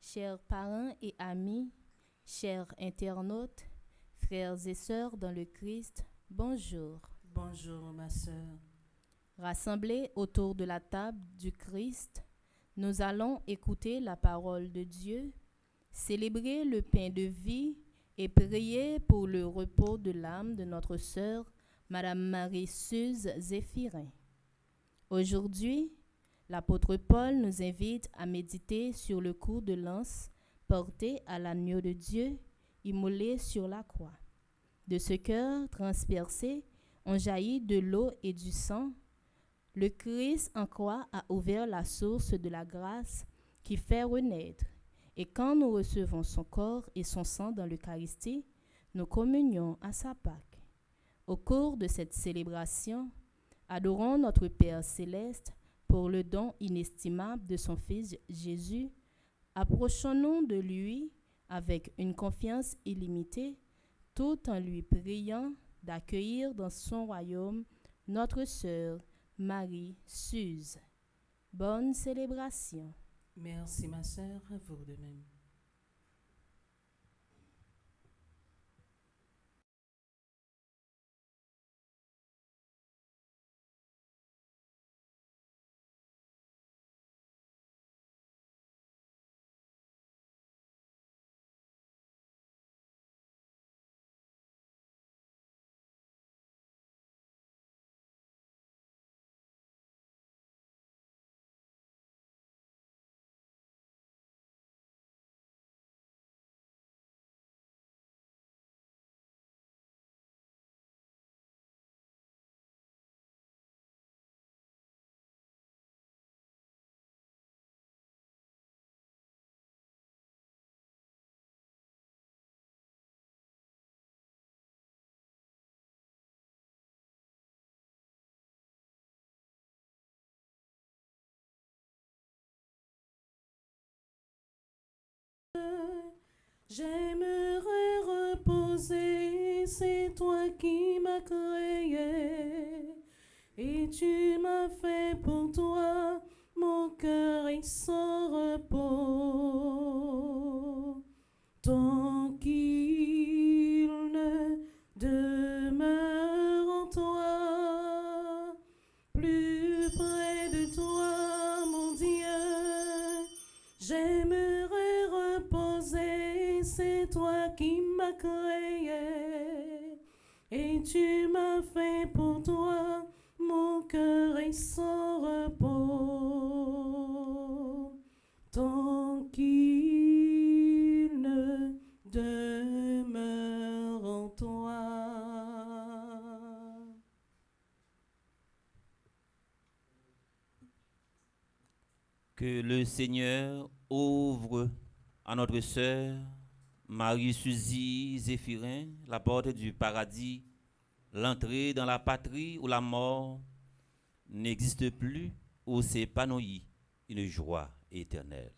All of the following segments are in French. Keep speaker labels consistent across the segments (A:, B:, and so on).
A: Chers parents et amis, chers internautes, frères et sœurs dans le Christ, bonjour.
B: Bonjour ma sœur.
A: Rassemblés autour de la table du Christ, nous allons écouter la parole de Dieu, célébrer le pain de vie et prier pour le repos de l'âme de notre sœur, Madame Marie-Suze Zéphirin. Aujourd'hui, l'apôtre Paul nous invite à méditer sur le coup de lance porté à l'agneau de Dieu, immolé sur la croix. De ce cœur transpercé ont jailli de l'eau et du sang. Le Christ en croix a ouvert la source de la grâce qui fait renaître. Et quand nous recevons son corps et son sang dans l'Eucharistie, nous communions à sa Pâque. Au cours de cette célébration, adorons notre Père céleste pour le don inestimable de son Fils Jésus. Approchons-nous de lui avec une confiance illimitée, tout en lui priant d'accueillir dans son royaume notre sœur Marie-Suze. Bonne célébration.
B: Merci ma sœur, à vous de même. J'aimerais reposer, c'est toi qui m'as créé, et tu m'as fait pour toi, mon cœur est sans repos. Tant qu'il ne demeure en toi, plus près de toi, mon Dieu, j'aimerais reposer, c'est toi qui m'as créé, et tu m'as fait pour toi, mon cœur est sans repos. Tant qu'il ne demeure en toi.
C: Que le Seigneur ouvre à notre sœur Marie-Suzy Zéphirin la porte du paradis, l'entrée dans la patrie où la mort n'existe plus, où s'épanouit une joie éternelle.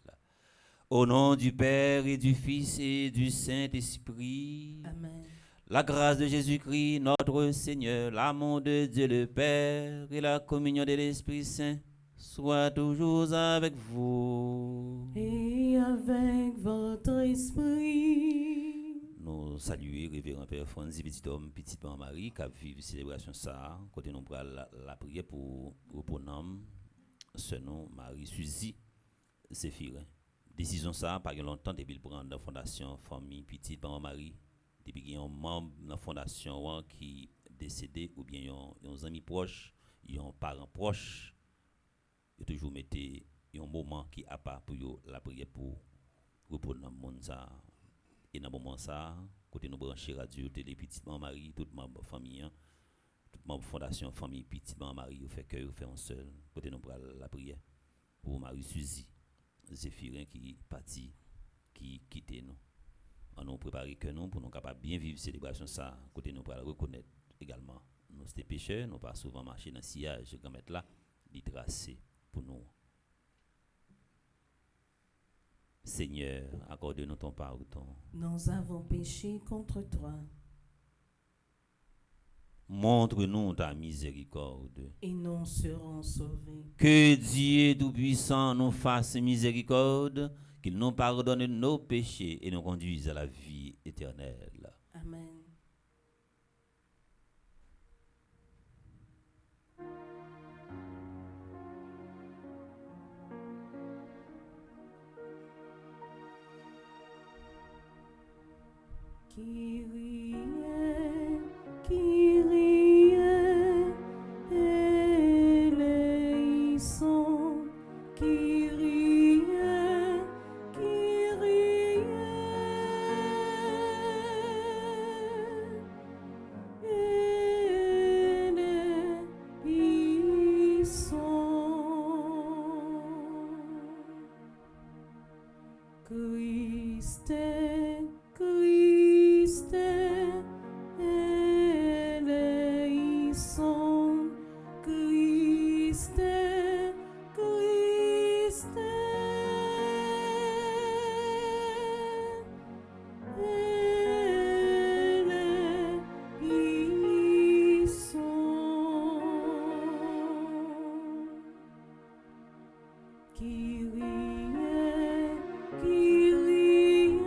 C: Au nom du Père et du Fils et du Saint-Esprit,
B: Amen.
C: la grâce de Jésus-Christ, notre Seigneur, l'amour de Dieu le Père et la communion de l'Esprit Saint soient toujours avec vous.
B: Et avec votre esprit.
C: Nous saluons révérend Père Franzi, petit homme, petite maman Marie, qui a vécu célébration ça. Côté nous prenons la prière pour nom, ce nom Marie-Suzy Zéphirin. Décision ça, pas longtemps, depuis le prendre la fondation Famille Petite Maman Marie, depuis qu'il y a un membre de la fondation qui est décédé, ou bien un ami proche, un parent proche, il toujours mettez un moment qui a pas pour la prière pour reprendre dans le monde ça. Et dans le moment ça, côté nous brancher radio, télé Petite Maman Marie, toute ma famille, toute ma fondation Famille Petite Maman Marie, vous fait cœur, vous fait un seul, côté nous prendre la prière pour Marie-Suzy Zéphirin qui parti, qui quitte nous. On nous prépare que nous pour nous capables bien vivre célébration ça, côté nous pour reconnaître également. Nous sommes pécheurs, nous pas souvent marcher dans le sillage, comme mettre là, les tracer pour nous. Seigneur, accorde-nous ton pardon.
B: Nous avons péché contre toi.
C: Montre-nous ta miséricorde.
B: Et nous serons sauvés.
C: Que Dieu Tout-Puissant nous fasse miséricorde, qu'il nous pardonne nos péchés et nous conduise à la vie éternelle.
B: Amen. Kyrie, Kyrie, eleison. Kyrie, Kyrie, eleison. Christe, Christe, eleison. Christe, Christe, eleison. Kyrie, Kyrie,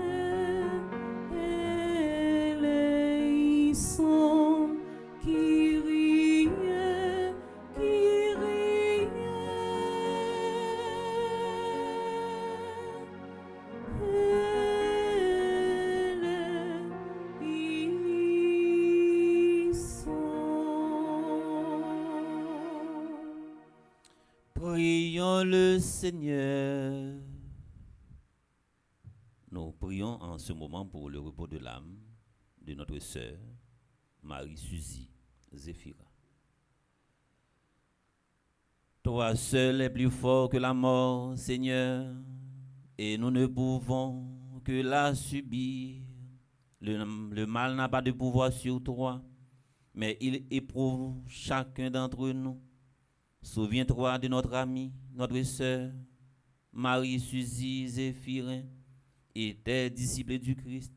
B: eleison. Kyrie, Kyrie, eleison.
C: Prions le Seigneur. Nous prions en ce moment pour le repos de l'âme de notre sœur Marie-Suzy Zéphira. Toi seul es plus fort que la mort, Seigneur, et nous ne pouvons que la subir. Le mal n'a pas de pouvoir sur toi, mais il éprouve chacun d'entre nous. Souviens-toi de notre amie, notre sœur, Marie-Suzy Zéphirin, et tes disciples du Christ.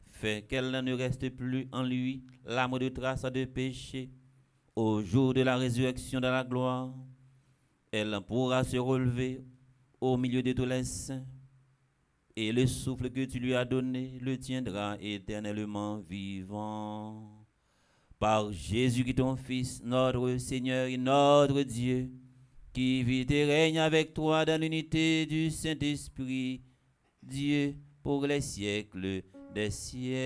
C: Fais qu'elle ne reste plus en lui l'âme de trace de péché. Au jour de la résurrection de la gloire, elle pourra se relever au milieu de tous les saints, et le souffle que tu lui as donné le tiendra éternellement vivant. Par Jésus-Christ ton Fils, notre Seigneur et notre Dieu, qui vit et règne avec toi dans l'unité du Saint-Esprit, Dieu pour les siècles des siècles.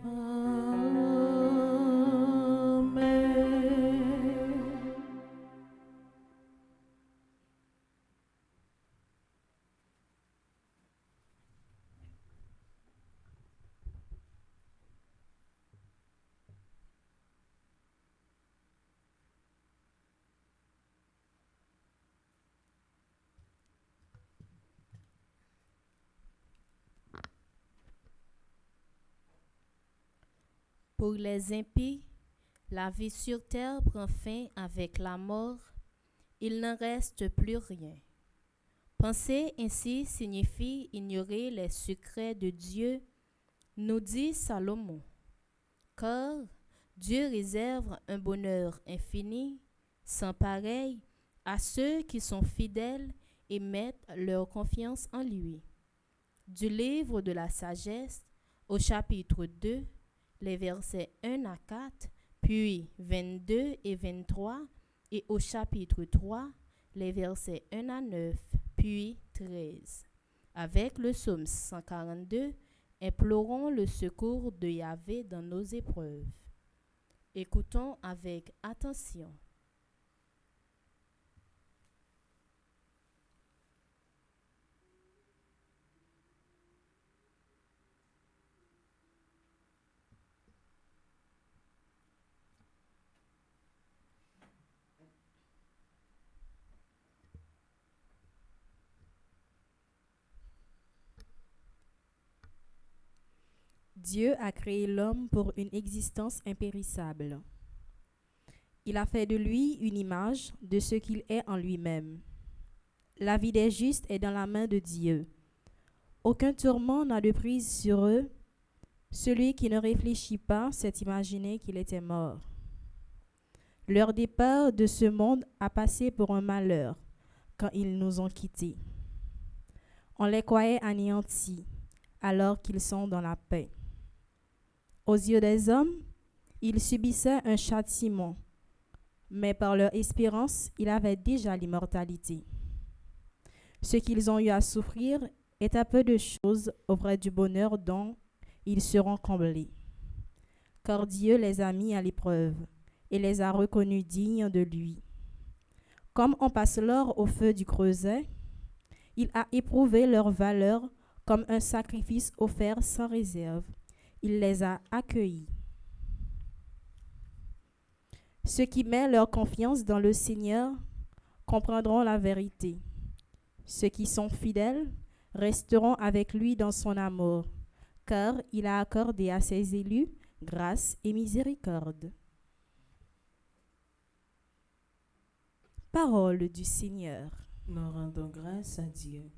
B: Amen.
A: Pour les impies, la vie sur terre prend fin avec la mort. Il n'en reste plus rien. Penser ainsi signifie ignorer les secrets de Dieu, nous dit Salomon. Car Dieu réserve un bonheur infini, sans pareil, à ceux qui sont fidèles et mettent leur confiance en lui. Du livre de la sagesse, au chapitre 2, les versets 1 à 4, puis 22 et 23, et au chapitre 3, les versets 1 à 9, puis 13. Avec le psaume 142, implorons le secours de Yahvé dans nos épreuves. Écoutons avec attention.
D: Dieu a créé l'homme pour une existence impérissable. Il a fait de lui une image de ce qu'il est en lui-même. La vie des justes est dans la main de Dieu. Aucun tourment n'a de prise sur eux. Celui qui ne réfléchit pas s'est imaginé qu'il était mort. Leur départ de ce monde a passé pour un malheur, quand ils nous ont quittés. On les croyait anéantis alors qu'ils sont dans la paix. Aux yeux des hommes, ils subissaient un châtiment, mais par leur espérance, ils avaient déjà l'immortalité. Ce qu'ils ont eu à souffrir est à peu de choses auprès du bonheur dont ils seront comblés. Car Dieu les a mis à l'épreuve et les a reconnus dignes de lui. Comme on passe l'or au feu du creuset, il a éprouvé leur valeur comme un sacrifice offert sans réserve. Il les a accueillis. Ceux qui mettent leur confiance dans le Seigneur comprendront la vérité. Ceux qui sont fidèles resteront avec lui dans son amour, car il a accordé à ses élus grâce et miséricorde. Parole du Seigneur.
B: Nous rendons grâce à Dieu.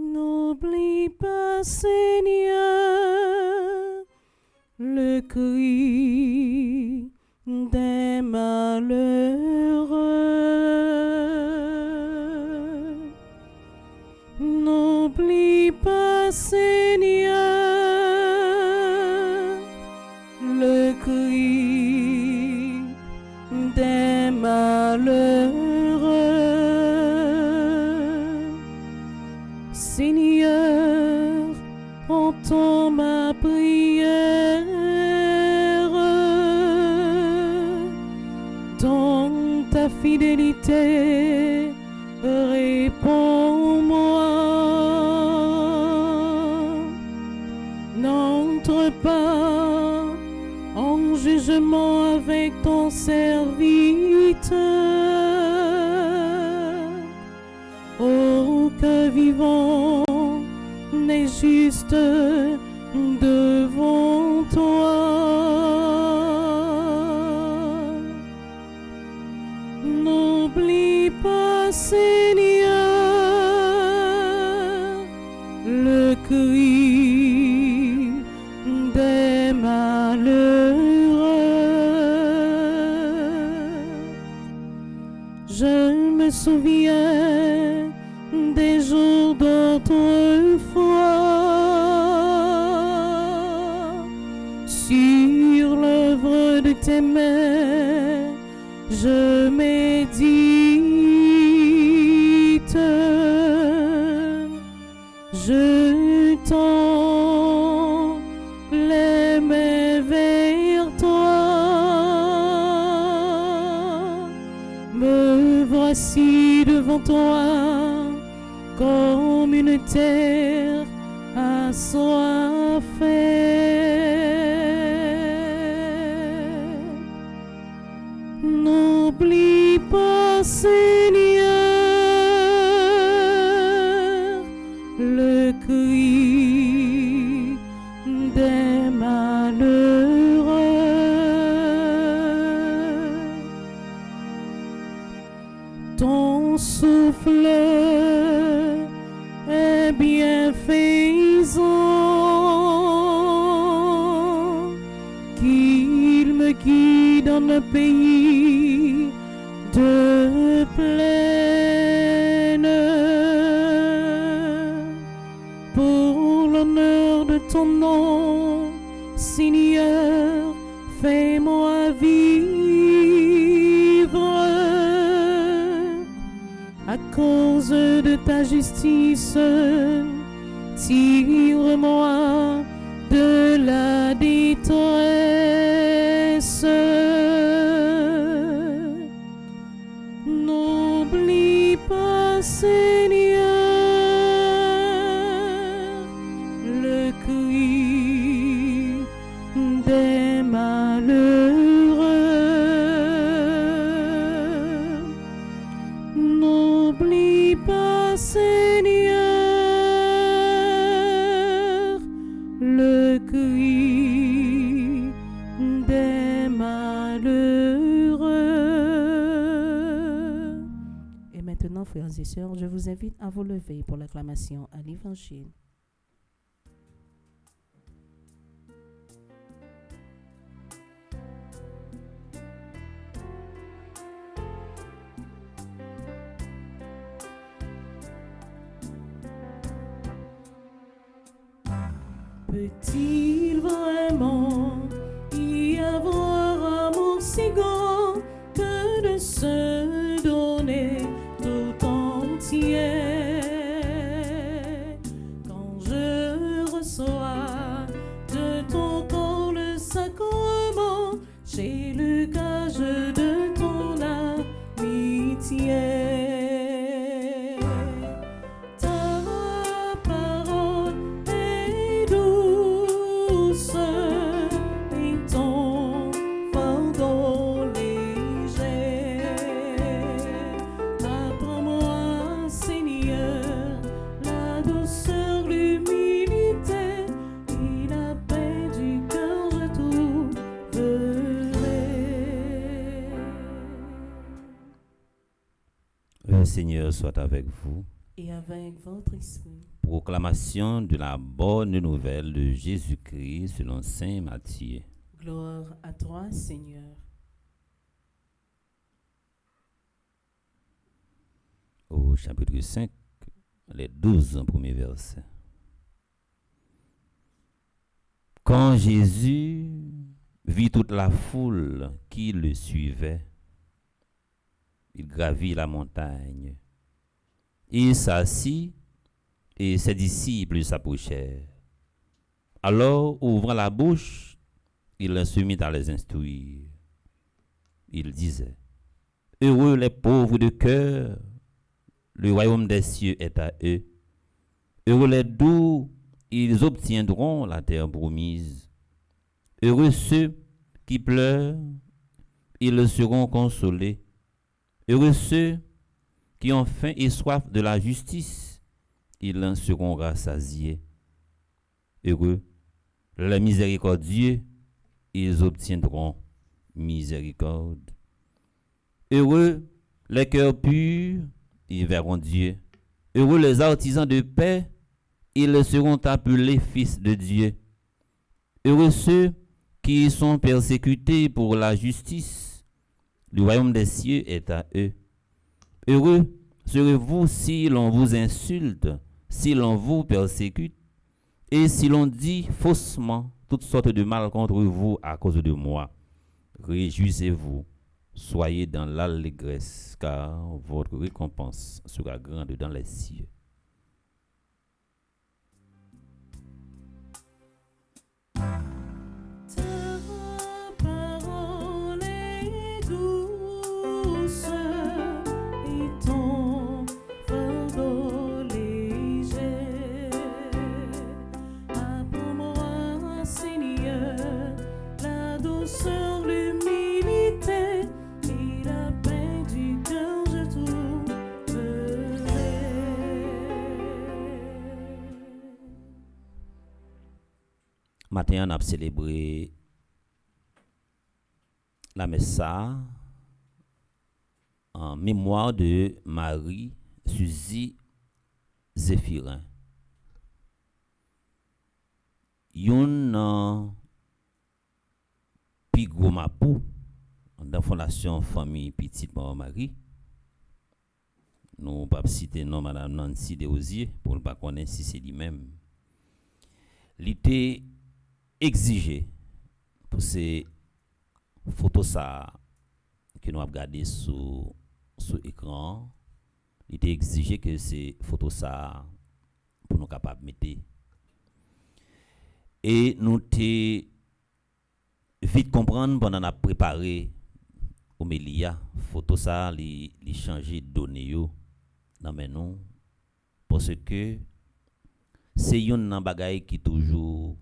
B: N'oublie pas, Seigneur, le cri des malheureux. N'oublie pas, Seigneur, le cri des malheureux. Seigneur, entends ma prière. Dans ta fidélité, réponds-moi. N'entre pas en jugement avec ton serviteur. Oh, que vivant n'est juste devant toi. N'oublie pas, Seigneur, le cri des malheureux. Je me souviens des jours d'autrefois, sur l'œuvre de tes mains, je médite, je tends les mains vers toi, me voici devant toi, comme une terre assoiffée. N'oublie pas, Seigneur, le cri des malheureux. Ton souffle est bienfaisant, qu'il me guide dans un pays de plaine. Pour l'honneur de ton nom, Seigneur, fais-moi vivre. À cause de ta justice, tire-moi de la détresse. N'oublie pas, Seigneur, le cri des malheureux. N'oublie pas, Seigneur, et sœurs, je vous invite à vous lever pour l'acclamation à l'Évangile. Peut-il vraiment y avoir amour si grand que de se donner tout entier? Quand je reçois de ton corps le sacrement, j'ai le gage de ton amitié.
C: Le Seigneur soit avec vous.
B: Et avec votre esprit.
C: Proclamation de la bonne nouvelle de Jésus-Christ selon saint Matthieu.
B: Gloire à toi, Seigneur.
C: Au chapitre 5, les 12 premiers versets. Quand Jésus vit toute la foule qui le suivait, il gravit la montagne. Il s'assit et ses disciples s'approchèrent. Alors, ouvrant la bouche, il se mit à les instruire. Il disait, « Heureux les pauvres de cœur, le royaume des cieux est à eux. Heureux les doux, ils obtiendront la terre promise. Heureux ceux qui pleurent, ils seront consolés. Heureux ceux qui ont faim et soif de la justice, ils en seront rassasiés. Heureux les miséricordieux, ils obtiendront miséricorde. Heureux les cœurs purs, ils verront Dieu. Heureux les artisans de paix, ils seront appelés fils de Dieu. Heureux ceux qui sont persécutés pour la justice, le royaume des cieux est à eux. Heureux serez-vous si l'on vous insulte, si l'on vous persécute, et si l'on dit faussement toutes sortes de mal contre vous à cause de moi. Réjouissez-vous, soyez dans l'allégresse, car votre récompense sera grande dans les cieux. Matin, on a célébré la messa en mémoire de Marie Suzy Zéphirin. Yon pi gros mapou dans fondation famille Petite Marie. Nous pas citer non madame Nancy Desrosiers pour ne pas connaître si c'est lui-même. Il était exigé pour ces photos ça que nous avons regardé sur écran, il était exigé que ces photos ça pour nous capables mettre. Et nous t'ai vite comprendre pendant a préparé Omélia photo ça li changer données yo dans men nous parce que c'est une nan bagay qui toujours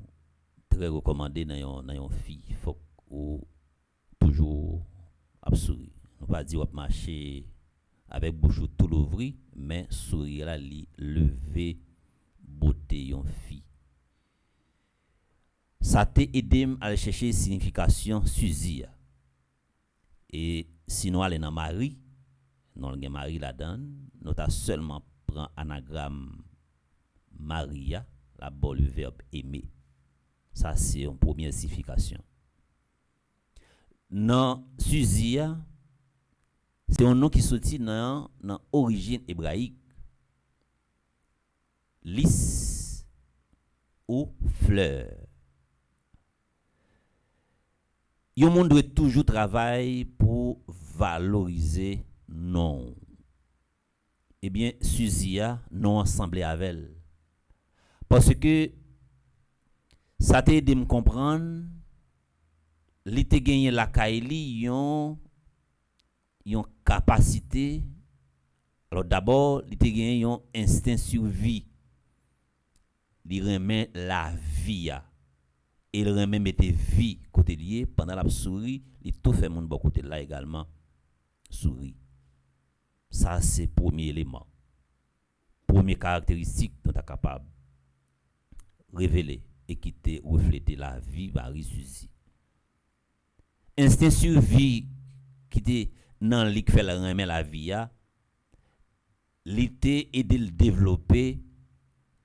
C: très recommandé dans yon fille faut ou toujours sourire on pas dire marcher avec bouche tout l'ouvri mais sourire là li lever beauté yon fille ça t'a aidé à chercher signification Suzy et sinon aller dans Marie non le Marie la donne, nous t'a seulement prend anagramme Maria, la bonne le verbe aimer. Ça c'est une première signification. Non, Suzy, c'est un nom qui sorti dans origine hébraïque. Lys ou fleur. Yon monde doit toujours travailler pour valoriser non. Eh bien, Suzy non ensemble avec elle. Parce que ça t'a aidé me comprendre, li te gagné la kaili yon capacité. Alors d'abord, li te gagné yon instinct survie. Li remet la vie a. Il remet mette vie côté lié pendant la souris, il tout fait mon bon côté là également souris. Ça c'est premier élément. Première caractéristique dont tu es capable révéler et qui te refléter la vie Marie Suzy. Instinct survie qui te nan li fait la remet la vie a, li te aider le développer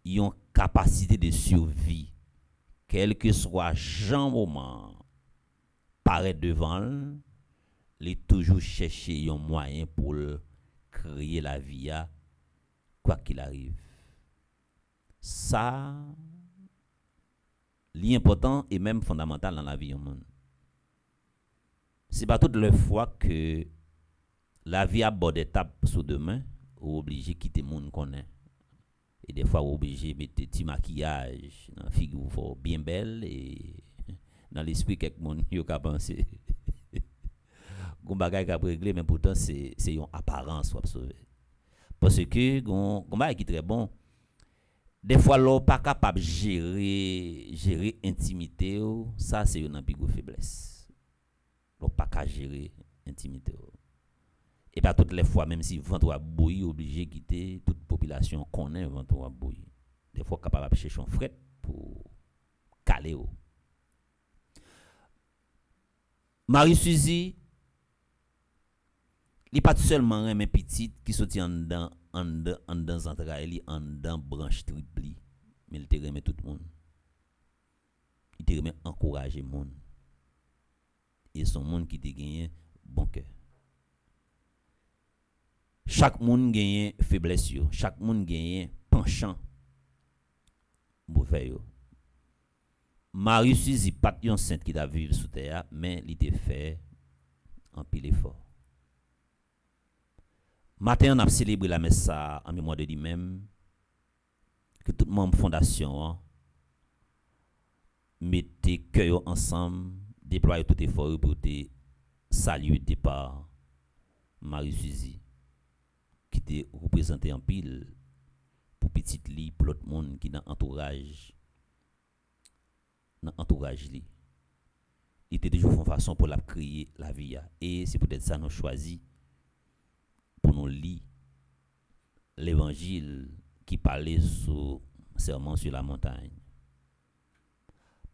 C: une capacité de survie. Quel que soit Jean moment paraît devant, il toujours chercher un moyen pour créer la vie quoi qu'il arrive. Ça l'important et même fondamental dans la vie humaine. C'est pas toute la fois que la vie aborde étape sous demain ou obligé quitter monde connaît. Et des fois obligé mettre petit maquillage dans figure bien belle et dans l'esprit quelques monde yo ka penser gon bagay ka régler mais pourtant c'est une apparence ou sauver parce que gon bagay qui très bon des fois l'on pas capable gérer intimité ça c'est une plus grosse faiblesse l'on pas capable gérer intimité et pas toutes les fois même si ventre a bouilli obligé quitter toute population connaît ventre a bouilli des fois capable chercher un fret pour caler Marie Suzy il pas seulement un petit qui sorti en dedans entrailles en dedans branche triple mais il te remet tout le monde il te remet encourager monde et son monde qui te gagne bon cœur. Chaque monde gagne faiblesse yo, chaque monde gagne penchant mauvais yo. Marie Suzy pas yon sainte qui da vivre sous terre mais il te fait en pile effort. Matin on a célébré la messe en mémoire de lui-même que tout membre fondation mettez cœur ensemble, déployer tout effort pour te saluer départ Marie Suzy qui te représenté en pile pour petite li pour l'autre monde qui dans entourage li il était toujours une façon pour la créer la vie et c'est peut-être ça nous choisi pour nous lire l'évangile qui parlait sur serment sur la montagne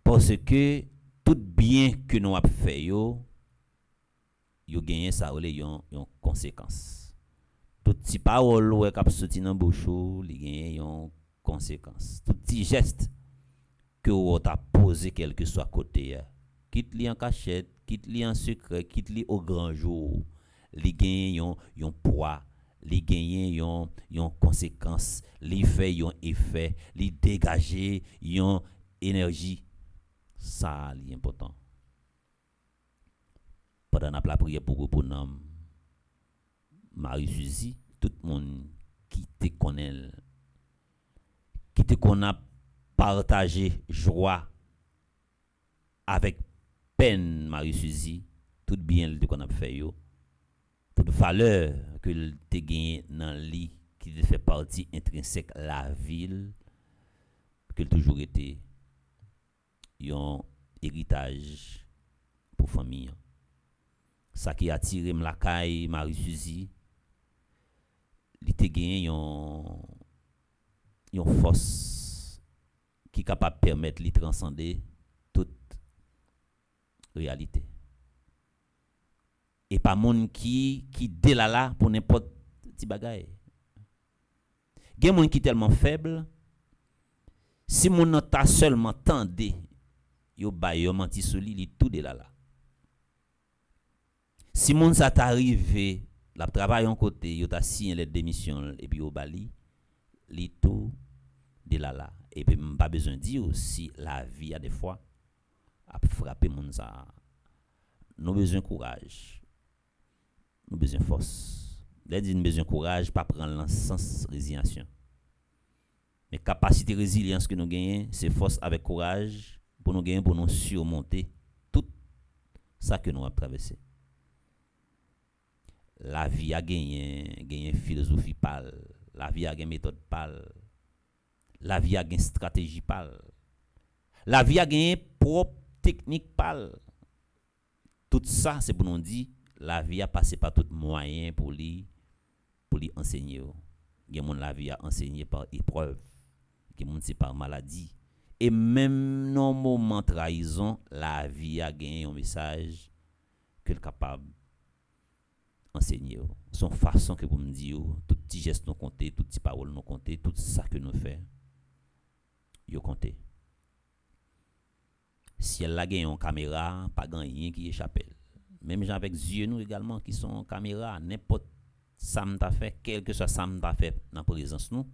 C: parce que tout bien que nous a fait yo gagné ça yon conséquence. Tout petit parole ou cap sorti dans bouche li gen yon conséquence. Tout petit geste que ou t'a posé quel que soit côté quitte li en cachette, quitte li en secret, quitte li au grand jour, li gen yon poids, li gen yon conséquence, li fait yon effet, li dégager yon énergie. Ça li important. Pendant la prière pour nom Marie Suzy, tout le monde qui te connaît, partagé joie avec peine Marie Suzy, tout bien le qu'on a fait yo, toute valeur que te gagné dans lit qui te fait partie intrinsèque la ville que toujours été un héritage pour famille. Ça qui attire la caille Marie Suzy, il te gagné yon force qui est capable de permettre de transcender toute réalité. et pas monde qui délala pour n'importe petit bagaille. Gen monde qui tellement faible, si mon nan ta seulement tendé, yo ba yo menti sou li tout délala. Si moun ça t'arrive, la travail en côté, yo ta signé lettre démission et puis yo bali, li tout délala. Et puis pas besoin de dire si la vie a des fois a frappé moun ça. Nous besoin courage. Nous besoin force. Dès dit nous besoin courage, pas prendre l'encens résignation. Mais capacité résilience que nous gagnons, c'est force avec courage pour nous gagner pour nous surmonter tout ça que nous avons traversé. La vie a gagné philosophie pâle, la vie a gagné méthode pâle, la vie a gagné stratégie pâle, la vie a gagné propre technique pâle. Tout ça c'est pour nous dire la vie a passé par tout moyen pour lui enseigner. Il y a la vie a enseigné par épreuve, il y a c'est par maladie. Et même dans le moment de trahison, la vie a gagné un message que est capable enseigner. Son façon que vous me dites, tout petit geste nous compter, tout petit parole nous compter, tout ça que nous fait, yo compter. Si elle a gagné une caméra, pas gagné qui échappe. Même gens avec yeux nous également qui sont en caméra, n'importe ça m'ta fait, quel que soit ça m'ta fait dans présence nous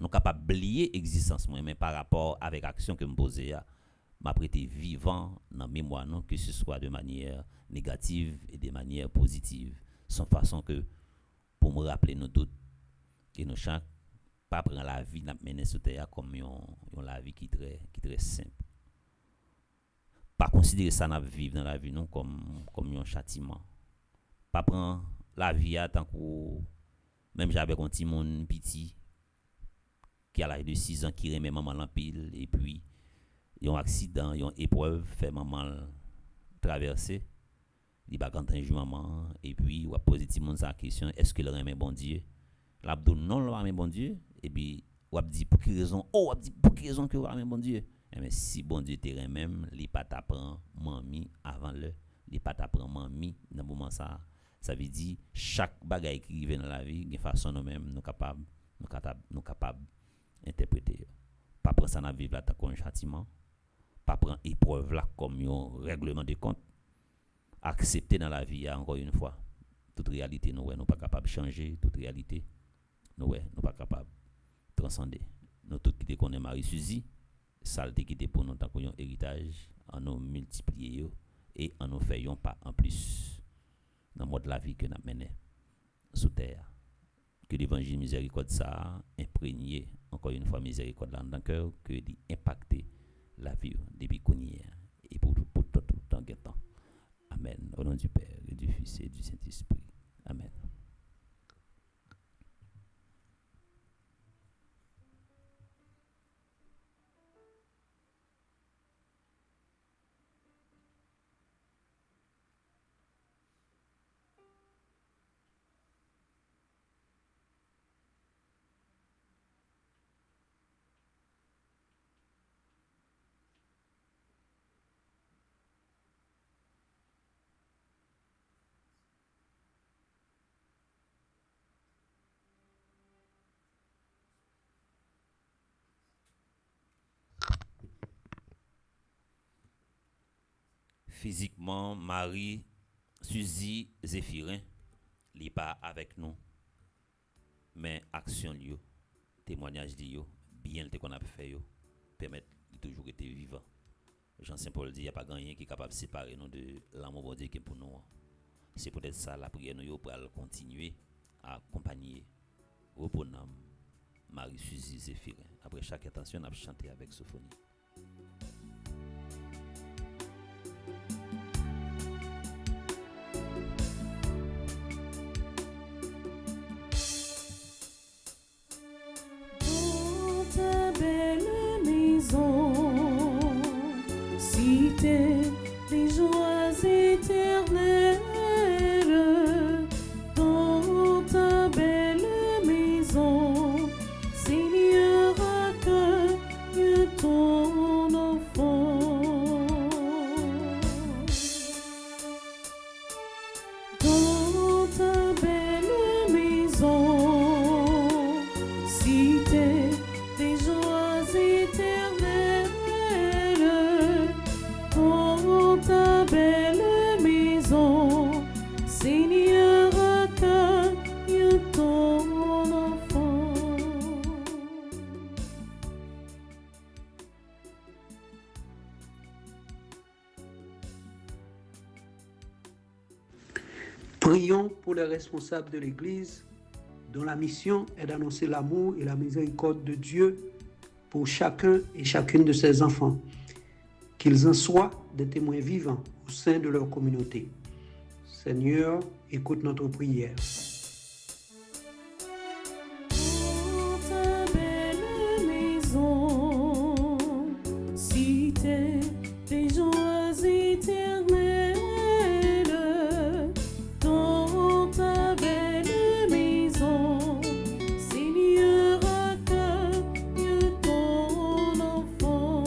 C: capable oublier existence moi mais par rapport avec action que me poser m'a prêté vivant dans mémoire non que ce soit de manière négative et de manière positive. Sans façon que pour me rappeler nous toutes que nous chaque pas prendre la vie n'a mener sur terre comme yon la vie qui très simple. Pas considérer ça n'a vivre dans la vie non comme un châtiment. Pas prendre la vie à tant que même j'avais un petit monde petit qui a l'âge de 6 ans qui remet maman en pile et puis yon accident, yon épreuve fait maman traverser. Il va quand un jour maman et puis ou a poser petit monde sa question est-ce que le remet bon Dieu l'abdou non le remet bon Dieu et puis ou a dit pour quelle raison pour quelle raison que le remet bon Dieu mais si bon Dieu te remet il pas t'apprend mamie avant le il pas t'apprend mamie dans moment ça veut dire chaque bagaille qui arrive dans la vie de façon nous même nous capable interpréter pas prendre ça dans vivre là comme un châtiment pas prendre épreuve là comme un règlement de compte. Accepter dans la vie encore une fois toute réalité nous pas capable changer toute réalité nous pas capable transcender nous tout qui connaît Marie Suzy saleté qui était pour nous tant qu'on héritage en nous multiplier et en nous faisons pas en plus dans mode la vie que nous mené sous terre que l'évangile miséricorde ça imprégné encore une fois miséricorde dans le cœur que d'impacter la vie depuis qu'on y est et pour tout temps. Amen. Au nom du Père et du Fils et du Saint-Esprit. Amen. Physiquement, Marie, Suzy, Zéphirin, n'est pas avec nous. Mais action liyo, témoignage liyo, bien le qu'on a fait yo, permettre de toujours être vivant. Jean Saint-Paul dit, il n'y a pas rien qui est capable de séparer nous de l'amour de Dieu qui est pour nous. C'est peut-être ça la prière nous pour continuer à accompagner Reponam, Marie, Suzy, Zéphirin. Après chaque attention, on a chanté avec Sophonie.
B: Les joies éternelles dans ta belle maison, Seigneur, accueille ton enfant. Dans éternelles dans ta belle maison. Seigneur, accueille ton enfant.
E: Prions pour les responsables de l'Église, dont la mission est d'annoncer l'amour et la miséricorde de Dieu pour chacun et chacune de ses enfants, qu'ils en soient des témoins vivants au sein de leur communauté. Seigneur, écoute notre prière.
B: Dans ta belle maison, cité des joies éternelles. Dans ta belle maison, Seigneur, accueille ton enfant.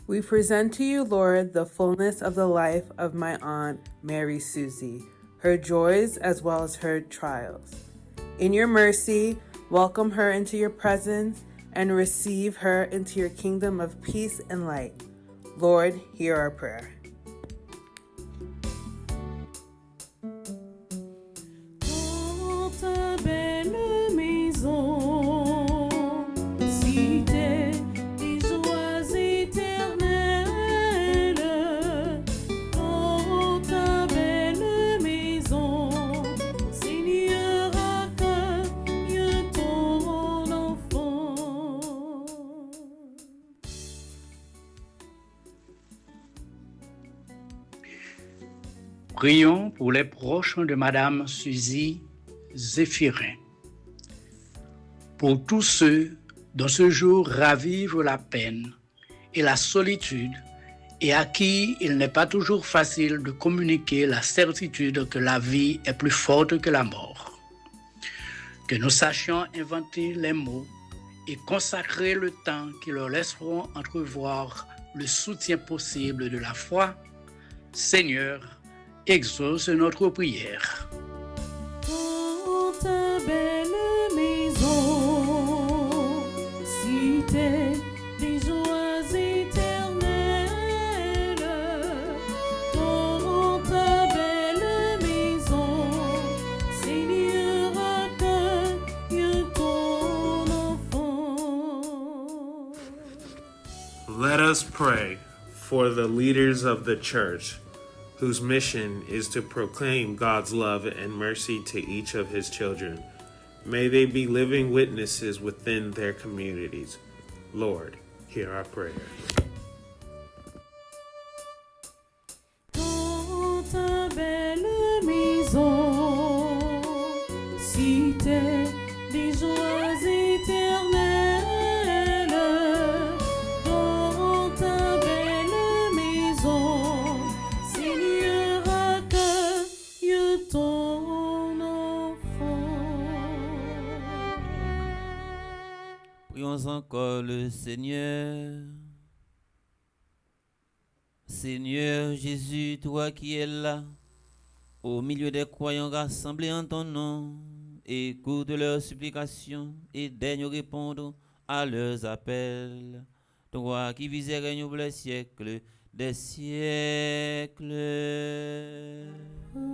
F: We present to you, Lord, the fullness of the life of my Aunt Mary Susie, her joys as well as her trials. In your mercy, welcome her into your presence and receive her into your kingdom of peace and light. Lord, hear our prayer.
B: Dans ta belle maison, cité des joies éternelles. Dans ta belle maison, Seigneur, accueille ton enfant.
G: Prions pour les proches de Madame Suzy Zéphirin. Pour tous ceux dont ce jour ravive la peine et la solitude et à qui il n'est pas toujours facile de communiquer la certitude que la vie est plus forte que la mort. Que nous sachions inventer les mots et consacrer le temps qui leur laisseront entrevoir le soutien possible de la foi. Seigneur, exauce notre prière.
B: Dans ta belle maison, cité des joies éternelles. Dans ta belle maison, Seigneur, accueille ton enfant.
H: Let us pray for the leaders of the church, whose mission is to proclaim God's love and mercy to each of his children. May they be living witnesses within their communities. Lord, hear our prayer.
B: Dans ta belle maison, cité des joies éternelles. Dans ta belle maison, Seigneur, accueille ton enfant.
C: Prions encore le Seigneur. Seigneur Jésus, toi qui es là, au milieu des croyants rassemblés en ton nom, écoute leurs supplications et daigne répondre à leurs appels. Toi qui vis et règnes pour les siècles des siècles.
B: Amen.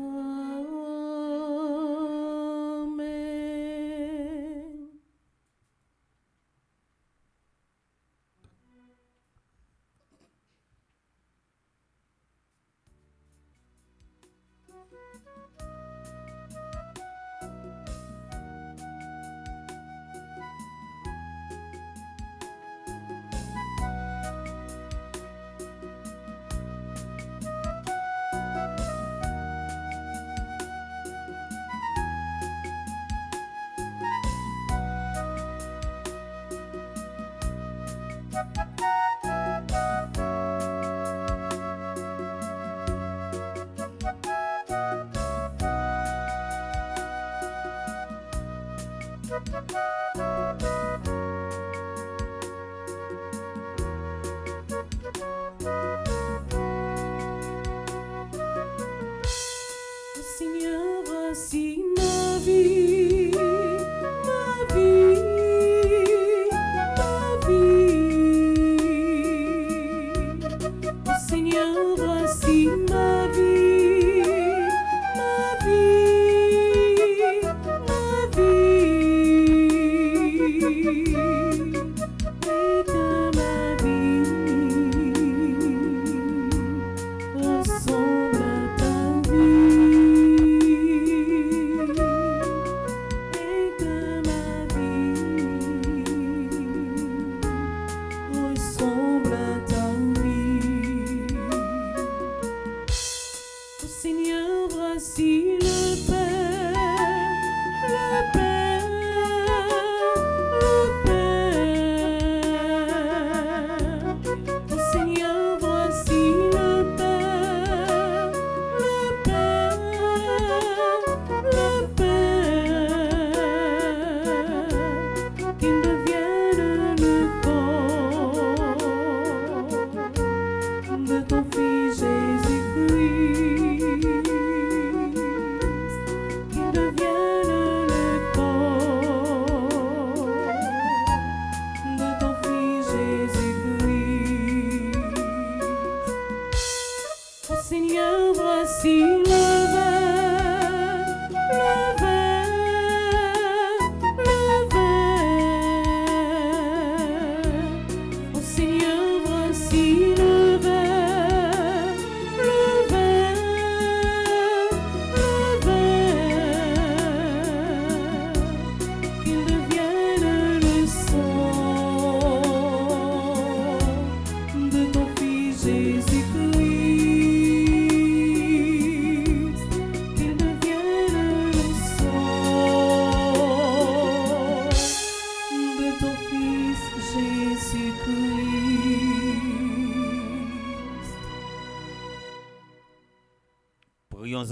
B: Seigneur, voici ma vie.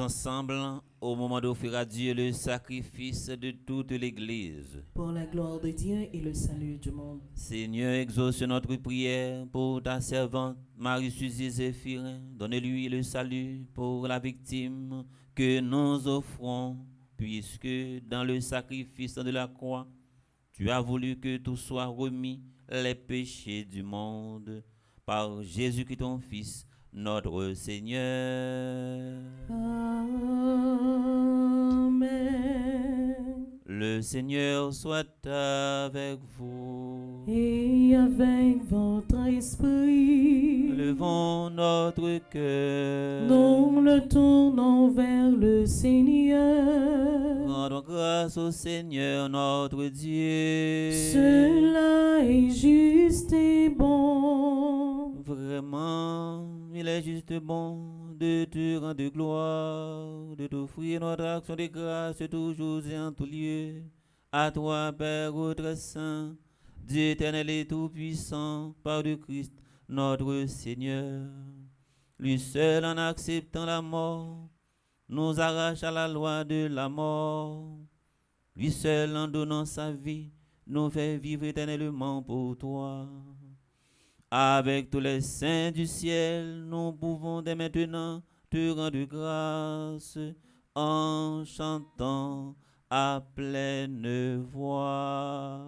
C: ensemble au moment d'offrir à Dieu le sacrifice de toute l'Église.
B: Pour la gloire de Dieu et le salut du monde.
C: Seigneur, exauce notre prière pour ta servante Marie-Suzy Zéphirin. Donne-lui le salut pour la victime que nous offrons, puisque dans le sacrifice de la croix, tu as voulu que tout soit remis les péchés du monde par Jésus-Christ ton Fils, notre Seigneur.
B: Amen.
C: Le Seigneur soit avec vous.
B: Et avec votre esprit,
C: Levons notre cœur.
B: nous le tournons vers le Seigneur.
C: Rendons grâce au Seigneur notre Dieu.
B: Cela est juste et bon.
C: Vraiment, il est juste bon de te rendre gloire, de t'offrir notre action de grâce toujours et en tout lieu. À toi, Père, notre Saint, Dieu éternel et tout-puissant, par le Christ, notre Seigneur. Lui seul, en acceptant la mort, nous arrache à la loi de la mort. Lui seul, en donnant sa vie, nous fait vivre éternellement pour toi. Avec tous les saints du ciel, nous pouvons dès maintenant te rendre grâce en chantant à pleine voix.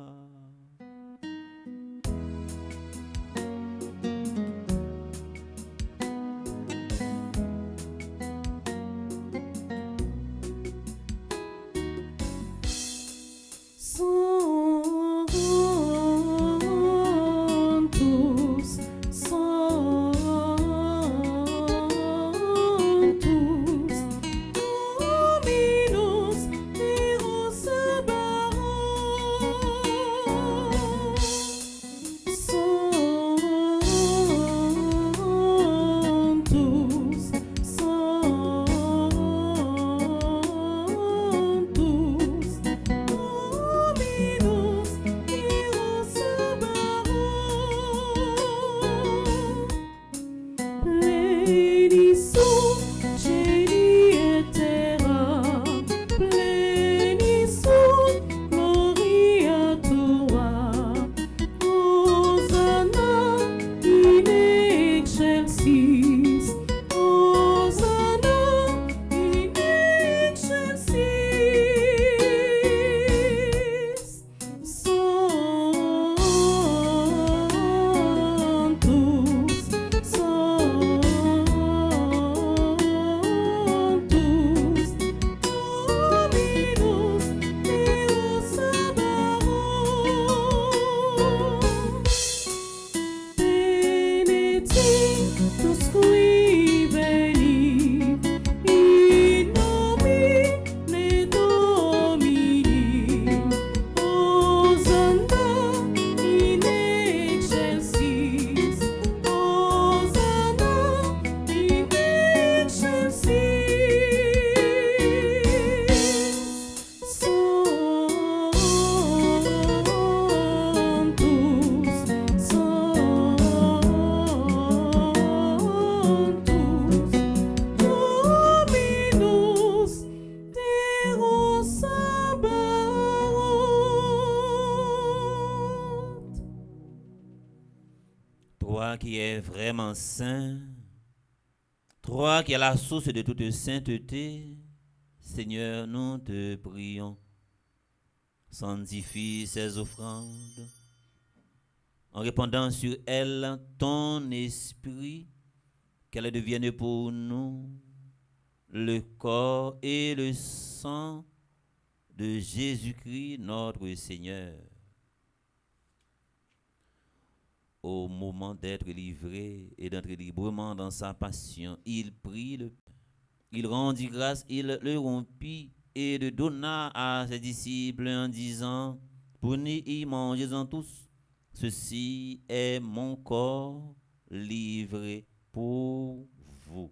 C: Toi qui es vraiment saint, toi qui es la source de toute sainteté, Seigneur, nous te prions. Sanctifie ces offrandes en répandant sur elles ton esprit, qu'elles deviennent pour nous le corps et le sang de Jésus-Christ, notre Seigneur. Au moment d'être livré et d'entrer librement dans sa passion, il prit le pain, il rendit grâce, il le rompit et le donna à ses disciples en disant: prenez et mangez-en tous, ceci est mon corps livré pour vous.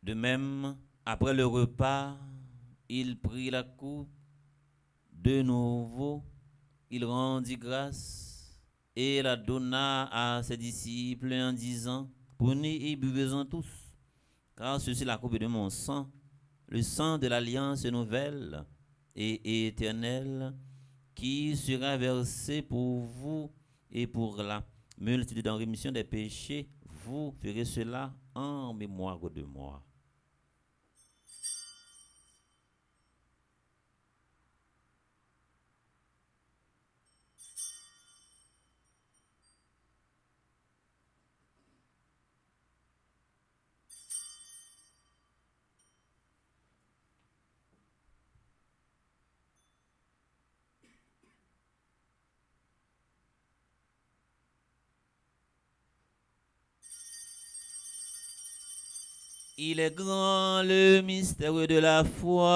C: De même, après le repas, il prit la coupe. De nouveau, il rendit grâce et la donna à ses disciples en disant, prenez et buvez-en tous, car ceci est la coupe de mon sang, le sang de l'alliance nouvelle et éternelle, qui sera versé pour vous et pour la multitude en rémission des péchés. Vous ferez cela en mémoire de moi. Il est grand le mystère de la foi.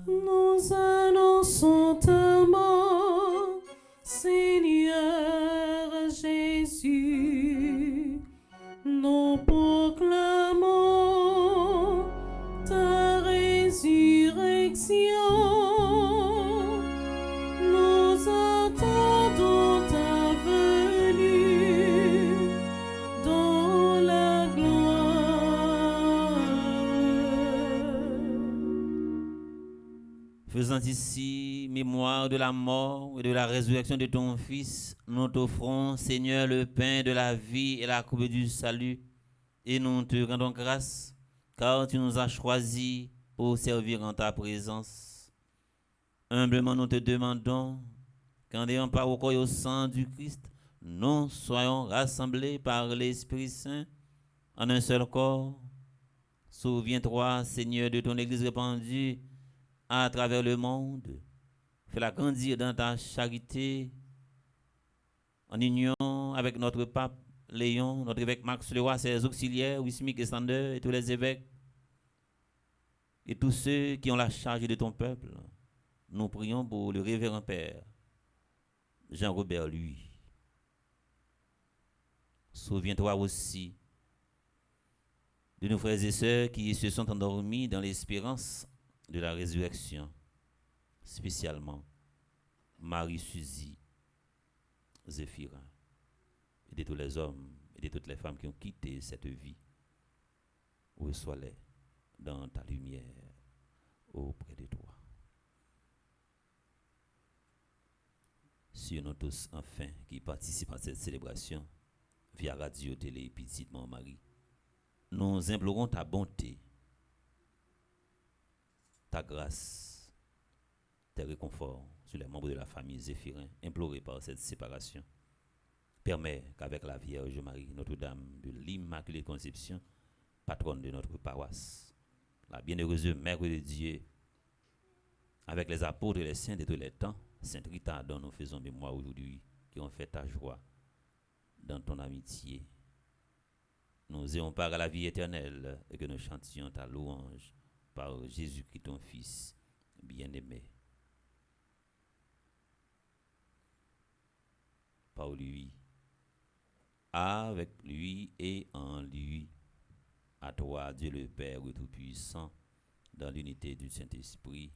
B: Nous annonçons ta mort, Seigneur Jésus. Nous proclamons ta résurrection. Nous attendons ta venue dans la gloire.
C: Faisant ici mémoire de la mort et de la résurrection de ton Fils, nous t'offrons, Seigneur, le pain de la vie et la coupe du salut, et nous te rendons grâce, car tu nous as choisis pour servir en ta présence. Humblement, nous te demandons qu'en ayant part au corps et au sang du Christ, nous soyons rassemblés par l'Esprit Saint en un seul corps. Souviens-toi, Seigneur, de ton Église répandue à travers le monde. Fais-la grandir dans ta charité, en union avec notre pape Léon, notre évêque Max Leroy, ses auxiliaires, Wismik et Sander, et tous les évêques, et tous ceux qui ont la charge de ton peuple. Nous prions pour le révérend Père Jean-Robert lui. Souviens-toi aussi de nos frères et sœurs qui se sont endormis dans l'espérance de la résurrection, spécialement Marie-Suzy, Zéphirin, et de tous les hommes et de toutes les femmes qui ont quitté cette vie. Reçois-les dans ta lumière auprès de toi. Sur nous tous, enfin, qui participent à cette célébration via Radio Télé Petite Marie, nous implorons ta bonté, ta grâce, tes réconforts sur les membres de la famille Zéphirin, implorés par cette séparation. Permets qu'avec la Vierge Marie, Notre-Dame de l'Immaculée Conception, patronne de notre paroisse, la bienheureuse Mère de Dieu, avec les apôtres et les saints de tous les temps, Sainte Rita, dont nous faisons mémoire aujourd'hui, qui ont fait ta joie dans ton amitié. Nous ayons part à la vie éternelle et que nous chantions ta louange par Jésus-Christ, ton Fils bien-aimé. Par lui, avec lui et en lui, à toi, Dieu le Père Tout-Puissant, dans l'unité du Saint-Esprit,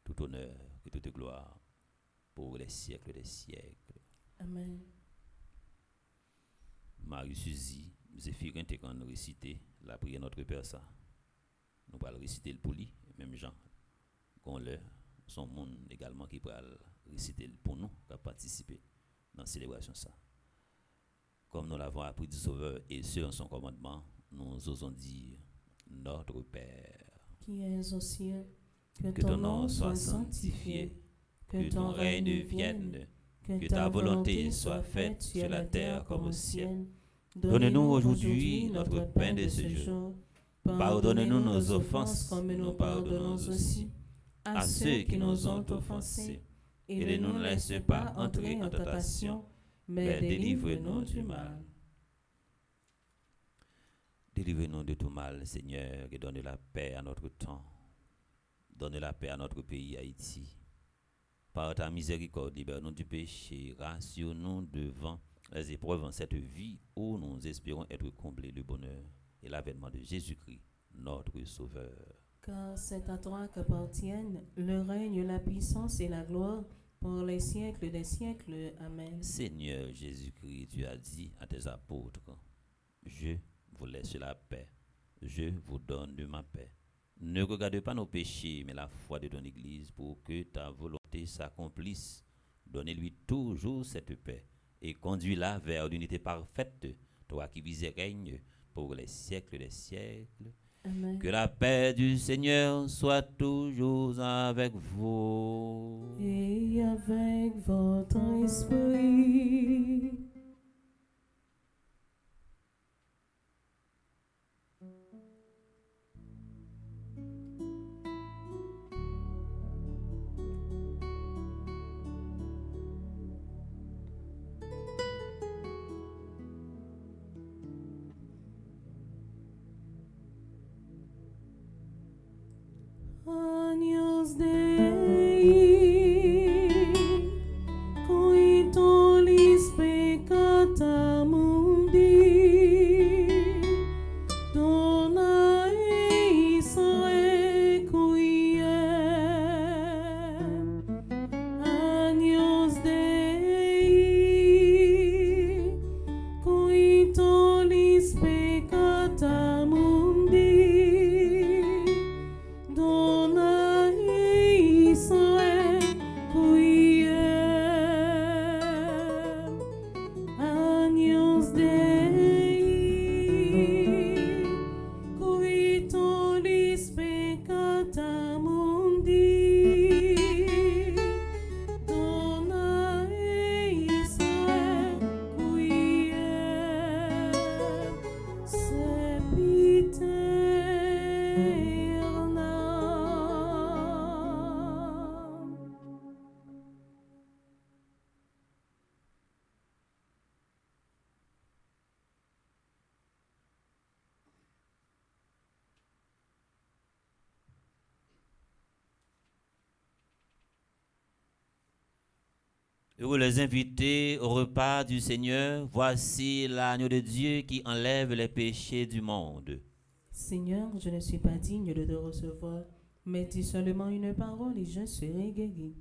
C: tout honneur et toute gloire pour les siècles des siècles.
B: Amen.
C: Marie-Suzy, Zéphirin, t'es quand nous réciter la prière Notre Père, ça. Nous allons réciter le poli, même Jean, qu'on le, son monde également qui va réciter pour nous, qui va participer dans la célébration, ça. Comme nous l'avons appris du Sauveur et ce en son commandement, nous osons dire Notre Père,
B: Qui es aux cieux,
C: que ton nom soit sanctifié, que ton règne vienne, que ta volonté soit faite sur la terre comme au ciel. Donne-nous aujourd'hui notre pain de ce jour. Pardonne-nous nos offenses, comme nous pardonnons aussi à ceux qui nous ont offensés. Et ne nous laisse pas entrer en tentation, mais délivre-nous du mal. Délivre-nous de tout mal, Seigneur, et donne la paix à notre temps. Donne la paix à notre pays, Haïti. Par ta miséricorde, libère-nous du péché, rassure-nous devant les épreuves en cette vie où nous espérons être comblés de bonheur. et l'avènement de Jésus-Christ, notre Sauveur.
B: Car c'est à toi qu'appartiennent le règne, la puissance et la gloire pour les siècles des siècles. Amen.
C: Seigneur Jésus-Christ, tu as dit à tes apôtres, je vous laisse la paix, je vous donne de ma paix. Ne regarde pas nos péchés, mais la foi de ton Église pour que ta volonté s'accomplisse. Donnez-lui toujours cette paix et conduis-la vers l'unité parfaite, toi qui vis et règnes pour les siècles des siècles.
B: Amen.
C: Que la paix du Seigneur soit toujours avec vous.
B: Et avec votre esprit. Agnus Dei, qui tollis peccata mundi, dona eis requiem. Agnus Dei, qui tollis peccata mundi, dona eis requiem. Agnus Dei, qui tollis peccata mundi, dona eis requiem. Sempiternam.
C: Heureux les invités au repas du Seigneur. Voici l'agneau de Dieu qui enlève les péchés du monde.
B: Seigneur, je ne suis pas digne de te recevoir, mais dis seulement une parole et je serai guéri.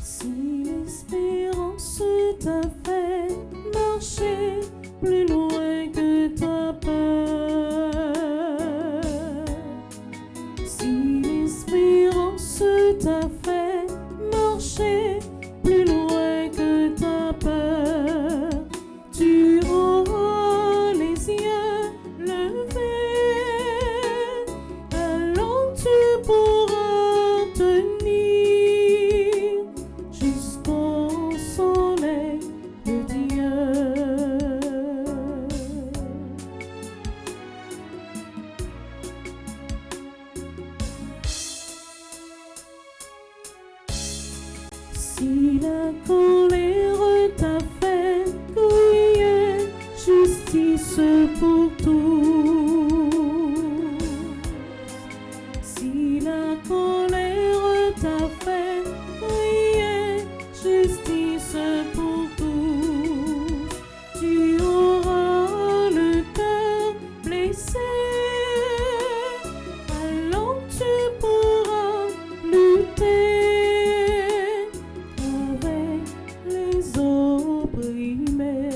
B: Si l'espérance t'a fait marcher plus loin que ta peur, si l'espérance t'a fait marcher plus loin que ta peur, tu auras les yeux levés, alors tu pourras tenir jusqu'au soleil de Dieu. Si la colère t'a fait crier justice pour tous, si la colère t'a fait crier justice pour tous, tu auras le cœur blessé, alors tu pourras lutter avec les opprimés.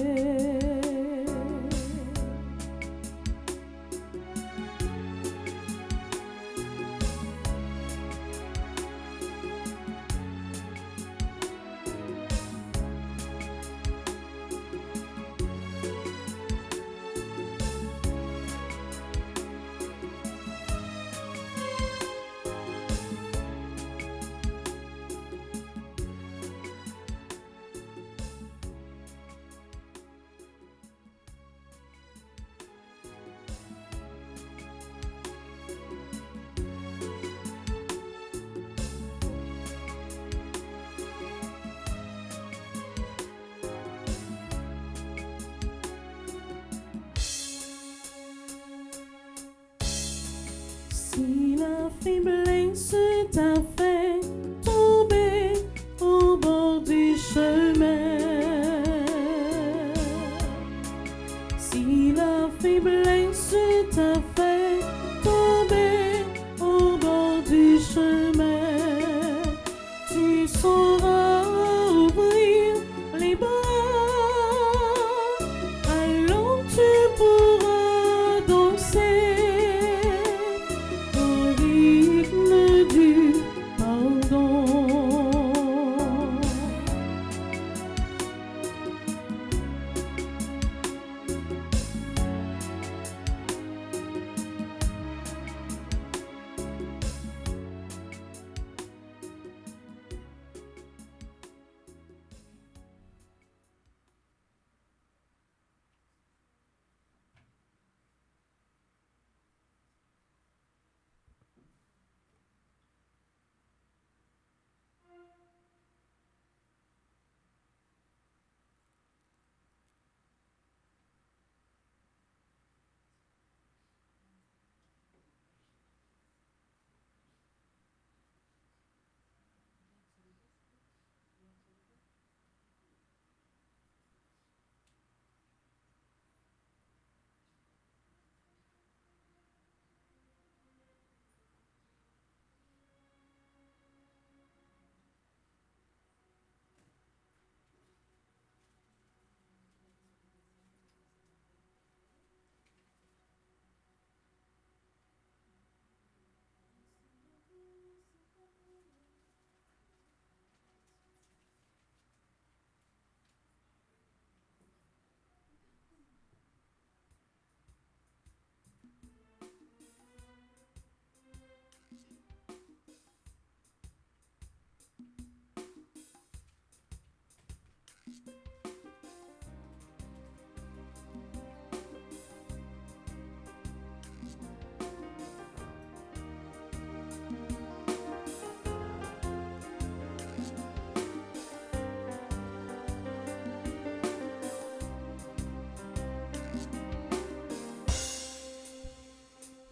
B: Si la faiblesse t'a fait tomber au bord du chemin, si la faiblesse t'a fait tomber au bord du chemin, tu sauras ouvrir les bras, alors tu pourras danser au rythme du pardon.